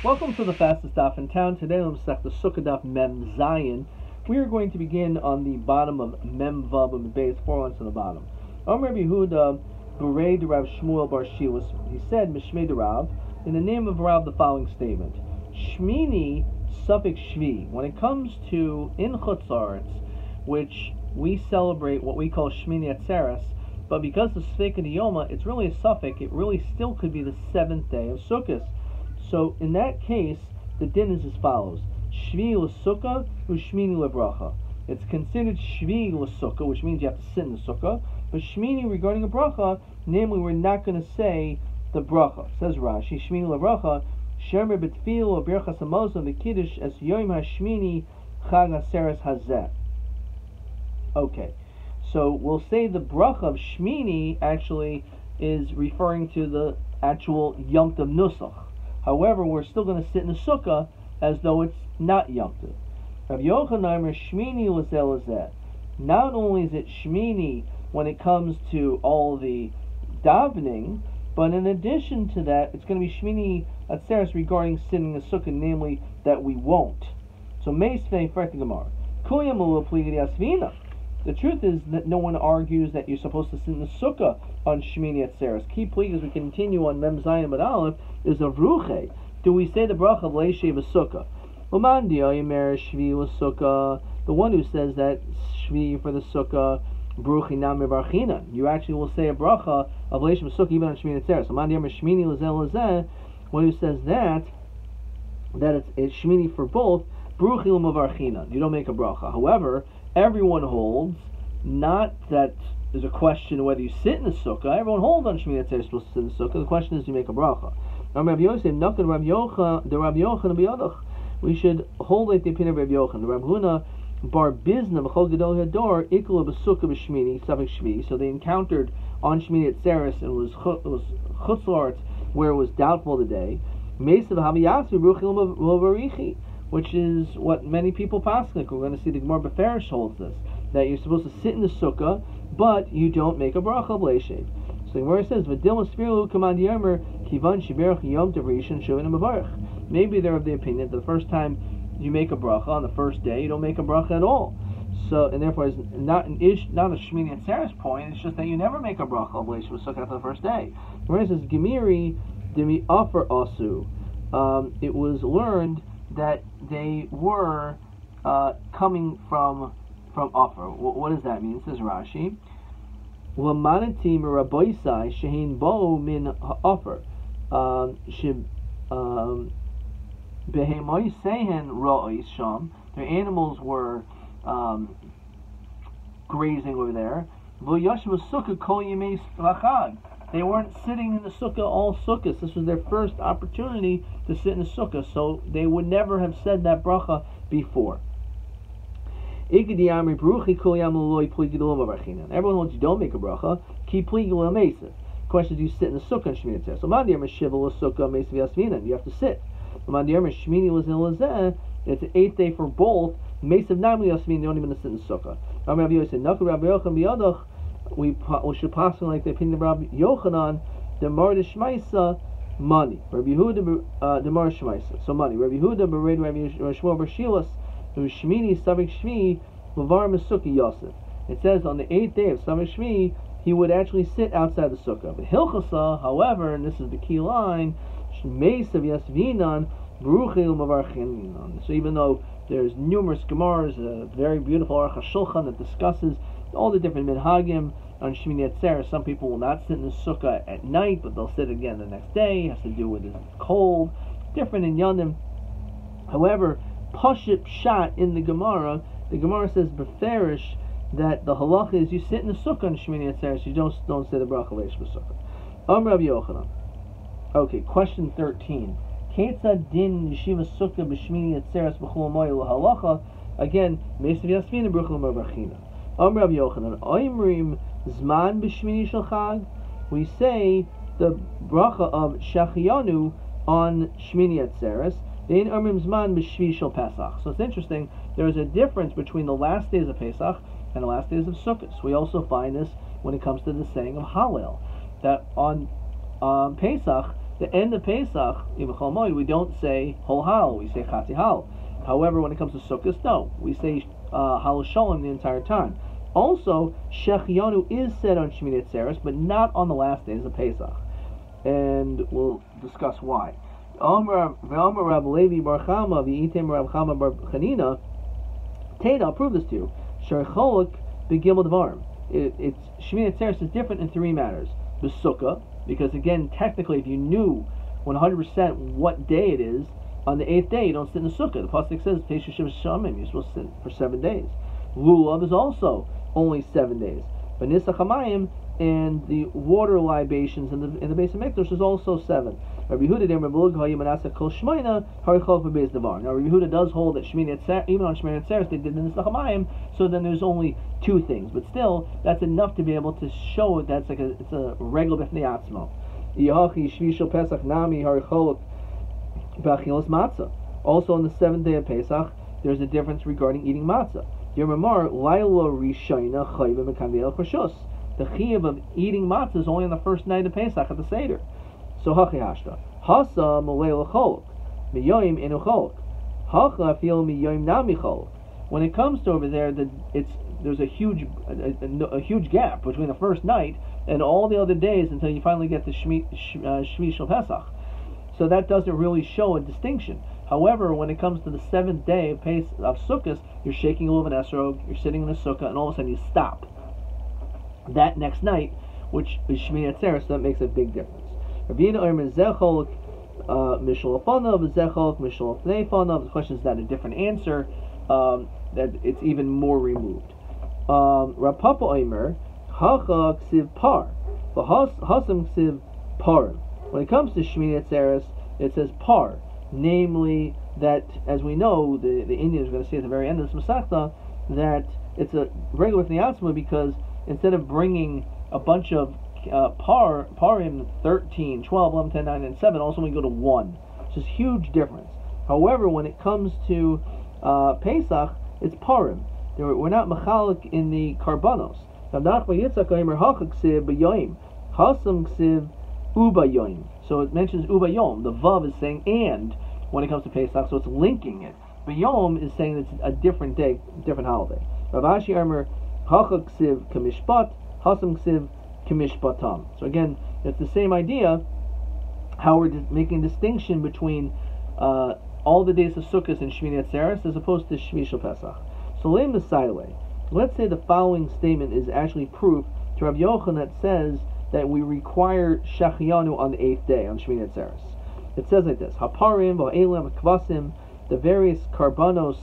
Welcome to the fastest daf in town. Today on the Sukkah daf Mem Zayin. We are going to begin on the bottom of Mem Vav and base 4 lines to the bottom. Rabbi Yehuda Berei de Rav Shmuel Bar Shilas. He said Mishmei de Rav in the name of Rav the following statement: Shmini suffix Shvi. When it comes to in Chutz La'aretz, which we celebrate what we call Shmini Atzeres, but because the Sfeika Diyoma, it's really a suffix. It really still could be the 7th day of Sukkot. So in that case, the din is as follows: Shvi l'sukkah u'shmini lebracha. It's considered Shvi l'sukkah, which means you have to sit in the sukkah. But Shmini regarding a bracha, namely, we're not going to say the bracha. Says Rashi, Shmini lebracha, shemer b'tfil or birchas hamazon v'kiddush as yom hashmini chag haseres hazeh. Okay, so we'll say the bracha of Shmini actually is referring to the actual Yom Tov Nusach. However, we're still going to sit in the sukkah as though it's not Yom Tov. Rav Yochanan Shmini l'zeh l'zeh. Not only is it Shmini when it comes to all the davening, but in addition to that, it's going to be Shmini Atzeres regarding sitting in the sukkah, namely that we won't. So Meisvei Fertig Gemara. Kuyam ulu pligid yasvina. The truth is that no one argues that you're supposed to sit in the sukkah on Shmini Atzeres. Key plea as we continue on Mem Zayin Bad Aleph is of Ruche. Do we say the bracha of Leishe V'Sukkah? The one who says that Shvi for the sukkah, Bruchi Nam Barchina. You actually will say a bracha of Leishe V'Sukkah even on Shmini Atzeres. One who says that it's Shmini for both, Bruchi L'Mavarchina. You don't make a bracha. However, everyone holds, not that there's a question whether you sit in the sukkah. Everyone holds on Shmini Atzeres supposed to sit in the sukkah. The question is, do you make a bracha? We should hold like the opinion of Rabbi Yochanan. Rabbi Huna bar bizna b'chol gedol hador ikla b'sukkah b'shmini suffix shvi. So they encountered on Shmini Atzeres and it was Chutz La'aretz where it was doubtful today. Mesav haviyasu bruchil lovarichi, which is what many people pass. Like we're going to see the Gemara Beferish holds this, that you're supposed to sit in the sukkah, but you don't make a bracha b'leishev. So the Gemara says, "V'dilma spiru command yomer kivan shiberach yom tov rishon shuvin mavarich." Maybe they're of the opinion that the first time you make a bracha on the first day, you don't make a bracha at all. So, and therefore, it's not a Shmini Atzeres point. It's just that you never make a bracha b'leishev sukkah after the first day. The Gemara says, "Gemiri demi offer asu." It was learned that they were coming from offer. What does that mean? Says Rashi, "Lamanati miraboisai shehin bo min offer behemoy sehen ra'is sham." Their animals were grazing over there. V'yashva sukkah kol yemei lachag. They weren't sitting in the sukkah all sukkahs. This was their first opportunity to sit in the sukkah, so they would never have said that bracha before. Everyone holds you don't make a bracha. Question is, do you sit in the sukkah on Shmini Atzeres? You have to sit. It's an 8th day for both. You don't even sit in the sukkah. We should pass on like the opinion of Rabbi Yochanan, the Mar de Shmaisa, money. Rabbi Yehuda, the Mar Shmaisa, so money. Rabbi Yehuda, Bered Rabbi Shmuel Bar Shilas, who Shmini Savik Shvi, Lavar Mesuki Yosef. It says on the 8th day of Savik Shvi, he would actually sit outside the sukkah. But Hilchasa, however, and this is the key line, Shmeisav Yasvinan, Bruchil Mavarchinan. So even though there's numerous Gemaras, a very beautiful Aruch HaShulchan that discusses all the different minhagim on Shmini Atzeres. Some people will not sit in the sukkah at night, but they'll sit again the next day. It has to do with it's cold. Different in Yanim. However, Pashit Pshat in the Gemara says Beferish that the halacha is you sit in the sukkah on Shmini Atzeres. You don't say the bracha leish b'sukkah. Rabbi Yochanan. Okay, question 13. Ketzad din yeshiva sukkah b'shmini Atzeres b'chol moed halacha. Again, Mesav Yasvina b'chol mavarchina. Rabbi Yochanan, Oimrim Zman b'Shmini Shel Chag. We say the bracha of Shachiyanu on Shmini Atzeres. Then Oimrim Zman b'Shvi Shel Pesach. So it's interesting. There is a difference between the last days of Pesach and the last days of Sukkot. We also find this when it comes to the saying of Hallel, that on Pesach the end of Pesach, we don't say Hol Hal, we say Chatzi Hal. However, when it comes to Sukkot, no, we say Hal Shalom the entire time. Also, Shechianu is said on Shmini Atzeres, but not on the last days of Pesach. And we'll discuss why. I'll prove this to you. Sharcholok begimel dvarim. It's Shmini Atzeres is different in three matters. The Sukkah, because again, technically, if you knew 100% what day it is, on the 8th day you don't sit in the Sukkah. The pasuk says Pesach Shiva Shamim. You're supposed to sit for 7 days. Lulav is also only 7 days. But Nisach Hamayim and the water libations in the base of Mikdash is also 7. Rabbi Yehuda Now Rabbi Yehuda does hold that even on Shmini Atzeres they did the Nisach Hamayim, so then there's only 2 things. But still, that's enough to be able to show that's like it's a regular b'fnei atzmo. Pesach nami haricholok b'achilas matzah. Also on the 7th day of Pesach, there's a difference regarding eating matzah. The chiyuv of eating matzah is only on the first night of Pesach at the Seder. So hachi hashta hasa malei l'cholok miyoyim inu cholok hacha fil miyoyim nami cholok. When it comes to over there, there's a huge gap between the first night and all the other days until you finally get to Shvi Shel Pesach. So that doesn't really show a distinction. However, when it comes to the 7th day of Sukkot, you're shaking a little bit of esrog, you're sitting in a sukkah, and all of a sudden you stop. That next night, which is Shmini Atzeres, so that makes a big difference. Rabbeinu Omer Zecholok Mishal Afanav, Zecholok Mishal Afnei Fanav. The question is that a different answer, that it's even more removed. Rav Papa Omer Hacha Ksiv Par, Hasam Ksiv Parim. When it comes to Shmini Atzeres, it says Par. Namely, that as we know, the Indians are going to say at the very end of this Masechta that it's a regular with the Atzma because instead of bringing a bunch of parim 13, 12, 11, 10, 9, and 7, also we go to 1. It's just huge difference. However, when it comes to Pesach, it's parim. We're not machalik in the karbanos. So it mentions ubayom. The vav is saying and when it comes to Pesach, so it's linking it. But yom is saying it's a different day, different holiday. Rav Ashi Omer hacha ksiv kamishpat, hasam ksiv kamishpatam. So again, it's the same idea. How we're making a distinction between all the days of Sukkot and Shmini Atzeres as opposed to Shvi Shel Pesach. So leim Mesaile. Let's say the following statement is actually proof to Rabbi Yochanan that says that we require Shechianu on the 8th day on Shmini Atzeres. It says like this: Haparim, Va'elim, Kvasim, the various karbanos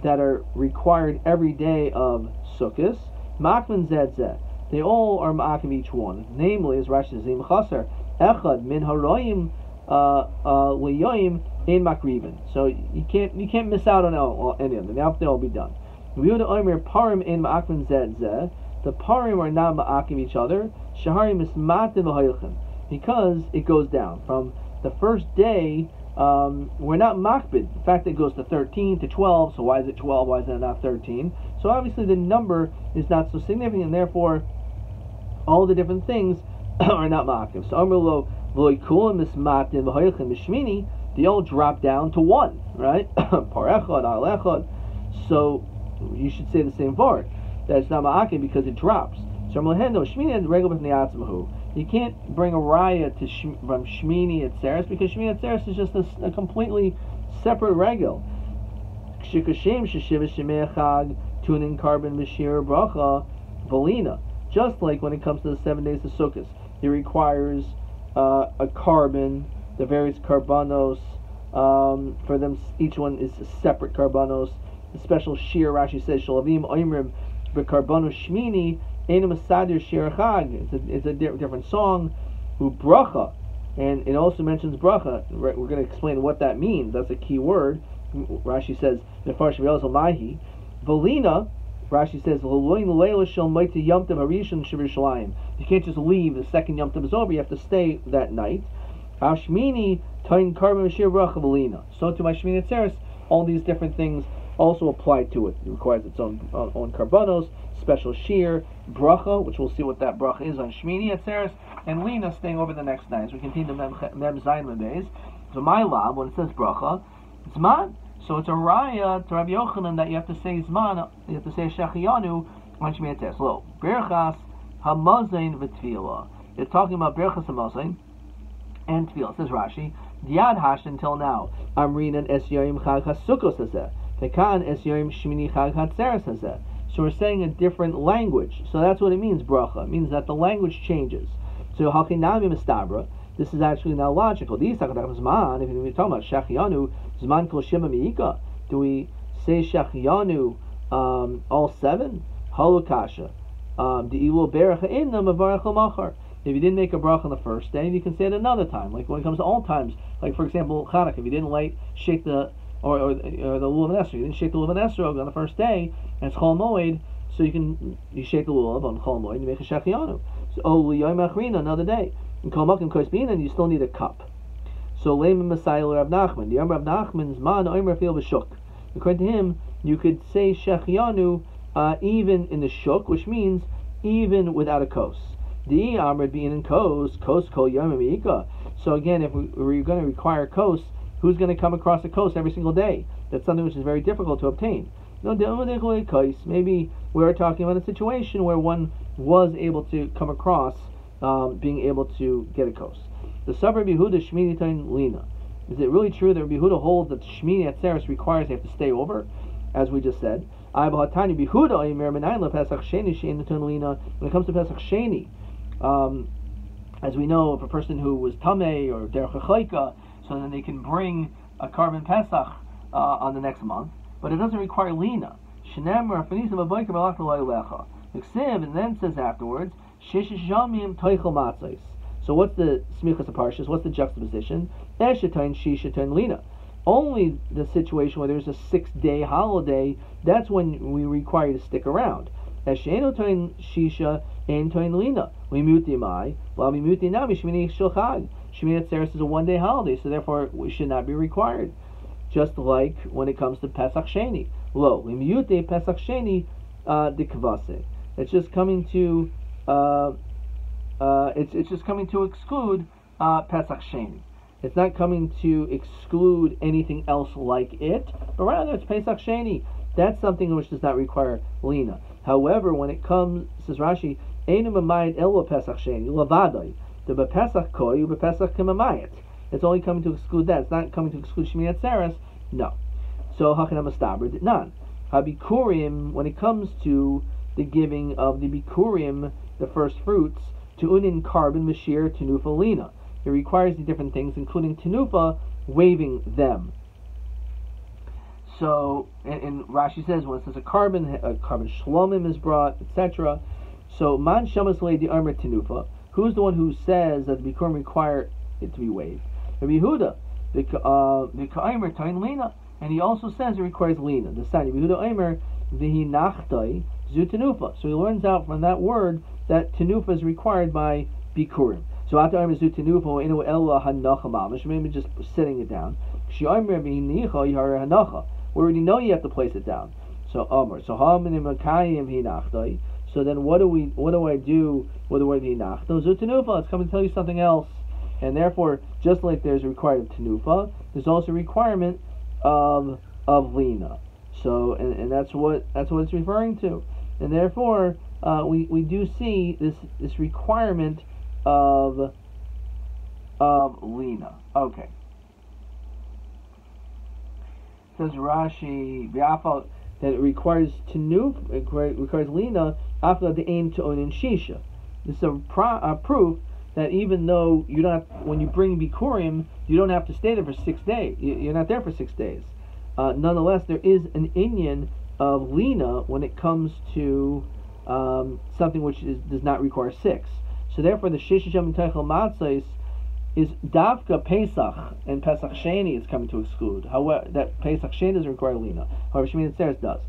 that are required every day of Sukkot, Makman Zedzeh. They all are ma'akim each one. Namely, as Rashi says, Chaser Echad min haroyim liyoyim in makriven. So you can't miss out on any of them. They have to all be done. Yehuda Omer parim in ma'akim zedzeh. The parim are not ma'akim each other. Shaharim mismatim v'hayilchim, because it goes down from the first day. We're not makbid. In fact, it goes to 13 to 12. So why is it 12? Why is it not 13? So obviously the number is not so significant, and therefore all the different things are not ma'akim. So Amrlo v'loikulim mismatim v'hayilchim mishmini. They all drop down to 1, right? Par echad, al echad. So you should say the same part. That it's not ma'akim because it drops. So Amrlohendo Shmini and regular b'fnei atzmahu. You can't bring a raya from Shmini Atzeres because Shmini Atzeres is just a completely separate regel. Shikashem sheshiva shemei chag tunin carbon mishir bracha valina. Just like when it comes to the 7 days of Sukkot, it requires a carbon, the various karbanos. For them, each one is a separate karbanos. The special shir Rashi says shalavim oimrim b'karbanos shmini. It's a different song. Bracha, and it also mentions bracha. We're going to explain what that means. That's a key word. Rashi says Valina. Rashi says you can't just leave the second Yom Tov is over. You have to stay that night. So to my Shmini Atzeres, all these different things also apply to it. It requires its own karbanos, special shear, bracha, which we'll see what that bracha is on Shmini Atzeres, and lina staying over the next night. As we continue the mem zayin mebeis. So my lab, when it says bracha, zman. So it's a raya to Rabbi Yochanan that you have to say zman, you have to say shechiyanu on Shmini Atzeres. Lo, berachas hamazain v'tfilah. It's talking about berachas hamazain and tefillah. It says Rashi, Diad hash until now. Amrinan es yoyim chag hasukos hazeh. Tekan es yoyim shmini chag hatzeres hazeh. So we're saying a different language. So that's what it means, bracha. It means that the language changes. So hakinami mistabra. This is actually now logical. These zman. If we're talking about shechianu, zman kol shema miika. Do we say shechianu all 7? Halukasha. De'ilu beracha inna mavarach l'machar. If you didn't make a bracha on the first day, you can say it another time. Like when it comes to all times, like for example, Chanukah, if you didn't shake the or the lulav nesrog, you didn't shake the lulav nesrog on the first day, and it's chol moed, so you shake the lulav on chol moed and you make a shechianu. So liyom achrina, another day, and kol makom kospin, and you still need a cup. So leimen masayil Rav Nachman, the Rav Nachman's man oimer feel b'shuk. According to him, you could say shechianu even in the shuk, which means even without a kos. The Amr being in kos kol yom miika. So again, if we're going to require kos, who's going to come across a kos every single day? That's something which is very difficult to obtain. Maybe we're talking about a situation where one was able to come across being able to get a kos. The suburb Yehuda Shmini Tain Lina. Is it really true that Rabbi Yehuda holds that Shmini Atzeres requires they have to stay over, as we just said? When it comes to Pesach Sheni, as we know, if a person who was tamei or derech chayka, so then they can bring a carbon pesach on the next month, but it doesn't require lina. And then says afterwards, so what's the smichas aparshas? What's the juxtaposition? Lina. Only the situation where there's a 6-day holiday, that's when we require you to stick around. Shisha and toin lina. We mute the mai. Well, we mute the nami. Shmini shulchag. Shmini Atzeres is a 1-day holiday, so therefore we should not be required. Just like when it comes to Pesach Sheni. Lo, we mute Pesach Sheni de kavase. It's just coming to it's just coming to exclude Pesach Sheni. It's not coming to exclude anything else like it, but rather it's Pesach Sheni. That's something which does not require lina. However, when it comes, says Rashi, Einu mamayit elo Pesach Sheni lavadai. The bepesach koi bepesach kemamayit. It's only coming to exclude that. It's not coming to exclude Shmini Atzeres. No. So hachanam astaber did none. Habikurim, when it comes to the giving of the bikurim, the first fruits, to unin carbon mashir tenufa lina. It requires the different things, including tenufa, waving them. So, and Rashi says when it says a carbon shlomim is brought, etc. So, man shamas leidi armer tenufa. Who's the one who says that the bikurim require it to be waved? Rabbi Yehuda, the ka'aymer tain lina, and he also says it requires lina. The sign Rabbi Yehuda aymer v'hi nachtai zu tenufa. So he learns out from that word that tenufa is required by bikurim. So after aymer zu tenufa inu ella hanacha mamash, maybe just sitting it down. She aymer v'hi nicha yihar hanacha. We already know you have to place it down. So Amr. So ha'minim makayim v'hi nachtai. So then what do I do with the word hinach? No, zutenufa, it's coming to tell you something else. And therefore, just like there's a requirement of tenufa, there's also a requirement of lina. So and that's what it's referring to. And therefore, we do see this requirement of lina. Okay. Says Rashi, that it requires tenuf, it requires lina after the aim to own in shisha. This is a proof that even though when you bring bikurim, you don't have to stay there for 6 days. You're not there for 6 days. Nonetheless, there is an inyan of lina when it comes to something which does not require 6. So therefore, the shisham teichel matzos is davka Pesach, and Pesach Sheni is coming to exclude. However, that Pesach Sheni doesn't require lina. However, Shmini Atzeres does.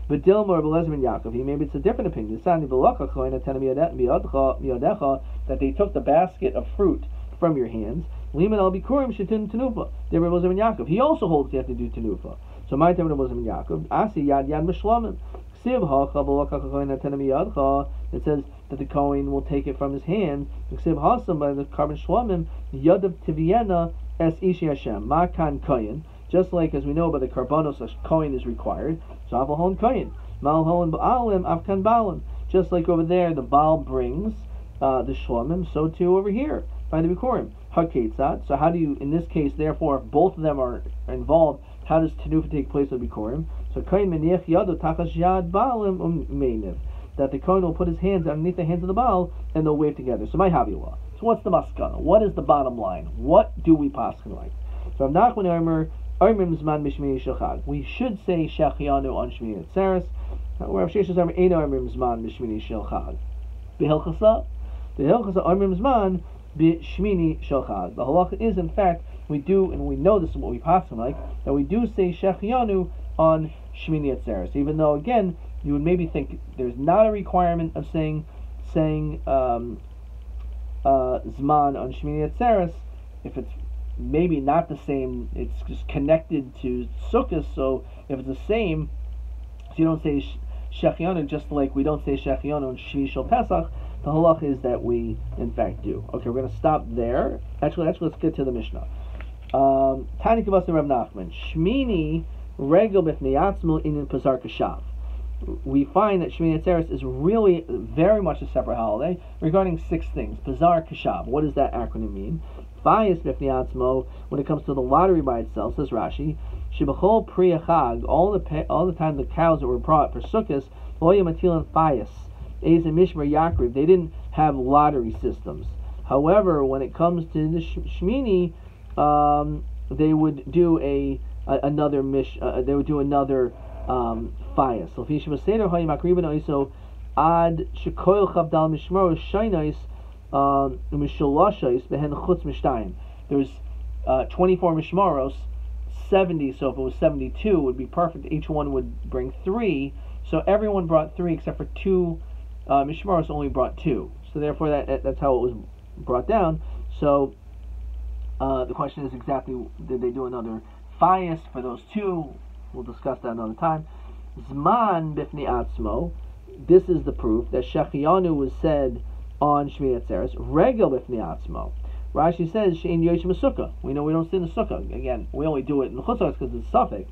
But Dilma or Belezer ben Yaakov, maybe it's a different opinion. That they took the basket of fruit from your hands. Liman al bikurim shetun tenufa. Belezer ben Yaakov. He also holds you have to do tenufa. So my time was in Yaakov. Asi yad yad mishlamim. It says that the Kohen will take it from his hand. By the carbon shlamim yadav tiviena es ishi Hashem makan kohen. Just like as we know by the karbanos, a Kohen is required. So avahon Kohen malhon baalim avkan baalim. Just like over there, the Baal brings the shlamim. So too over here by the bikurim. Haketzat. So how do you, in this case, therefore, if both of them are involved, how does tenufa take place with bikurim? So Kohen meniach yado takas yad baalim meiniv. That the Kohen will put his hands underneath the hands of the Baal and they'll wave together. So my havila. So what's the maskana? What is the bottom line? What do we paskin like? So Rav Nachman Omer Omer Zman Mishmini Shel. We should say Shechianu on Shmini Atzeres. Where Rav Sheshes Omer Eino Omer Zman Mishmini Shel Chag. Behilchasa, the Hilchasa Omer Zman B'Shmini Shel Chag. The halacha is, in fact, we do, and we know this is what we paskin like, that we do say Shechianu on Shmini Atzeres. Even though, again, you would maybe think there's not a requirement of saying Zman on Shmini Atzeres if it's maybe not the same. It's just connected to Sukkot. So if it's the same, so you don't say Shechianu, just like we don't say Shechianu on Shvi Shel Pesach. The halach is that we in fact do. Okay, we're going to stop there. Actually, let's get to the Mishnah. Tani Kavas Rav Nachman Shmini Regel B'fnei Atzmo Inin Pazar Kashav. We find that Shmini Atzeres is really very much a separate holiday regarding 6 things. Pazar Kashav. What does that acronym mean? Fayis B'fnei Atzmo. When it comes to the lottery by itself, says Rashi, Shebachol Pri Achag. All the time the cows that were brought for Sukkos, Loya Matilan Fayis. Eis and Mishmer Yakriv. They didn't have lottery systems. However, when it comes to the Shmini, they would do another Fayas. So Fish Maseder Hayim Akriban Oiso Ad Shekoil Chavdal Mishmar Shainais Mishalashais Behen Chutz Mishtayim. There's 24 Mishmaros, 70, so if it was 72 it would be perfect. Each one would bring 3. So everyone brought 3 except for 2 Mishmaros only brought 2. So therefore that's how it was brought down. So the question is exactly, did they do another Fayas for those 2? We'll discuss that another time. Zman b'fnei atzmo. This is the proof that Shechianu was said on Shmini Atzeres. Regel b'fnei atzmo. Rashi says she'in yoshim sukkah. We know we don't sit in the sukkah. Again, we only do it in the chutzos because it's suffix.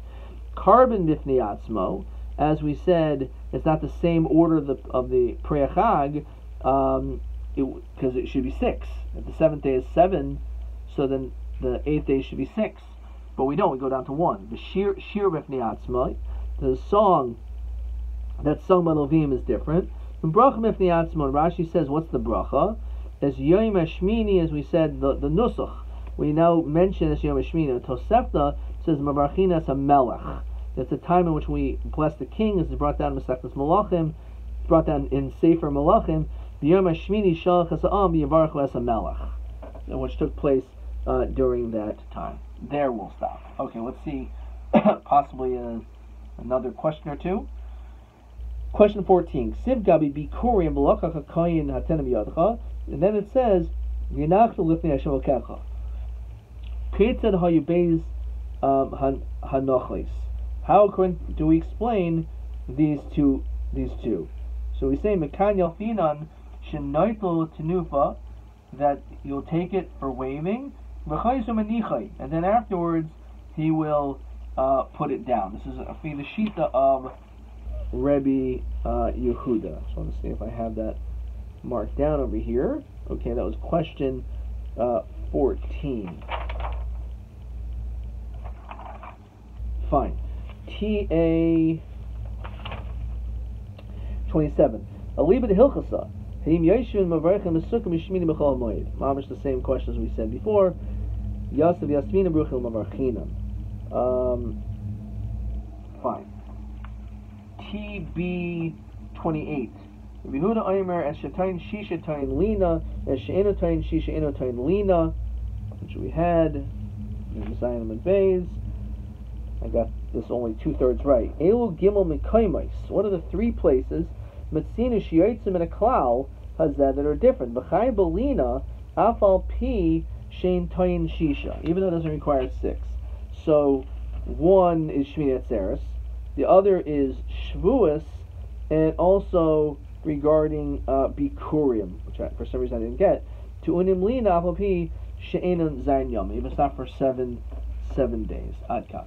Carbon b'fnei atzmo. As we said, it's not the same order of the Pri Chag, because it should be 6. If the 7th day is 7, so then the 8th day should be 6. But we don't. We go down to 1. The shir b'fnei atzmo. The song that's sung by Levim is different. And bracha b'fnei atzmo. Rashi says, what's the bracha? As Yom HaShmini, as we said, the nusach. We now mention as Yom HaShmini. Tosefta says Mavarchinas HaMelech. That's the time in which we bless the king, as is brought down in Masechtas Malachim, brought down in Sefer Malachim. Yom HaShmini Shalach HaSa'am B'Yavarchu Es HaMelech, which took place during that time. There we'll stop. Okay, let's see possibly another question or two. Question 14. Siv Gabi Bikurim B'Lachach HaKoyin Hatenim Yadcha. And then it says, V'Yinachnu Lifnei Hashem Elokecha. Keitzad HaYubeis HaNochlis. How do we explain these two? So we say Mekan Yalfinan Shenoitl Tenufa, that you'll take it for waving, and then afterwards he will put it down. This is a Shita of Rebbe Yehuda. So let's see if I have that marked down over here. Okay, that was question 14. Fine. TA 27. Aliba de Hilchasa. Haim Yeshua Mavarchim Mesukah Mishmini B'Chol Moed. Mamish the same question as we said before. Yasav Yasmina Bruchil Mavarchinam. Fine. TB 28. Yehuda Omer as Shatayin Shisha Tayin Lina as She'eno Tayin Shisha Eno Tayin Lina, which we had in Zion and Bays. I got this only 2/3 right. Elu Gimel Mekaymais. What are the 3 places Metzinu Shiyotzim and a Klal Hazeh that are different? B'chai Belina Afal Pi Shein Tayin Shisha, even though it doesn't require 6. So One is Shmini Atzeres, the other is Shavuos, and also regarding Bikurim, which for some reason I didn't get. To unim li nafalpi she'enon zayin yom. You must stop for seven days. Adka.